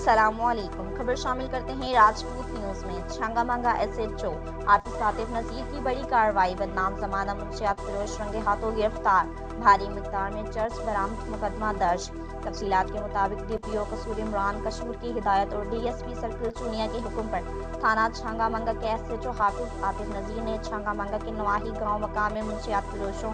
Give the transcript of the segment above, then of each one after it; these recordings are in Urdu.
السلام علیکم۔ خبر شامل کرتے ہیں راجپوت نیوز میں۔ چھنگا منگا SHO حافظ عاطف نذیر کی بڑی کارروائی، بدنام زمانہ منشیات فروش رنگے ہاتھوں گرفتار، بھاری مقدار میں چرس برآمد، مقدمہ درج۔ تفصیلات کے مطابق DPO قصور عمران کشور کی ہدایت اور DSP سرکل چونیا کے حکم پر تھانہ چھنگا منگا کے SHO حافظ عاطف نذیر نے چھنگا منگا کے نواحی گاؤں مقام میں منشیات فروشوں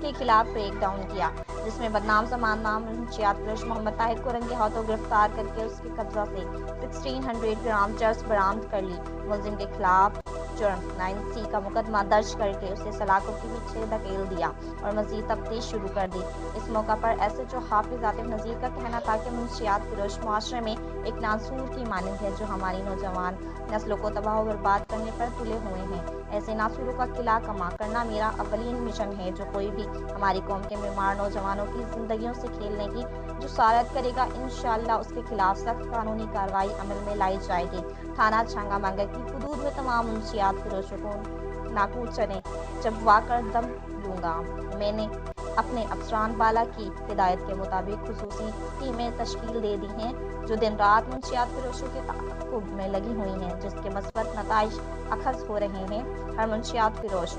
کے خلاف بریک ڈاؤن کیا، جس میں بدنام زمانہ منشیات فروش محمد طاہر کو رنگے ہاتھوں گرفتار کر کے اس کے قبضہ سے 1600 گرام چرس برآمد کر لی۔ ملزم کے خلاف جرم 9C کا مقدمہ درج کر کے اسے سلاخوں کے پیچھے دھکیل دیا اور مزید تفتیش شروع کر دی۔ اس موقع پر SHO حافظ عاطف نذیر کا کہنا تھا کہ منشیات فروش معاشرے میں ایک ناسور کی مانند ہے جو ہماری نوجوان نسلوں کو تباہ و برباد کرنے پر تلے ہوئے ہیں۔ ایسے ناسوروں کا قلع کما کرنا میرا اولین مشن ہے۔ جو کوئی بھی ہماری قوم کے بیمار نوجوانوں کی زندگیوں سے کھیلنے کی جسارت کرے گا، انشاءاللہ اس کے خلاف سخت قانونی کارروائی عمل میں لائی جائے گی۔ تھانہ چھنگا منگا کی حدود میں تمام منشیات فروشوں کو ناکوچنے چبوا کر دم لوں گا۔ میں نے اپنے افسران بالا کی ہدایت کے مطابق خصوصی ٹیمیں تشکیل دے دی ہیں جو دن رات منشیات فروشوں کے تعاقب میں لگی ہوئی ہیں، جس کے مثبت نتائج اخذ ہو رہے ہیں۔ ہر منشیات فروش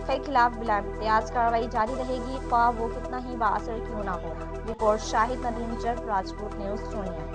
کے خلاف بلا امتیاز کارروائی جاری رہے گی، خواہ وہ کتنا ہی بااثر کیوں نہ ہو۔ رپورٹ شاہد ندیم جٹ، راجپوت نیوز چونیا۔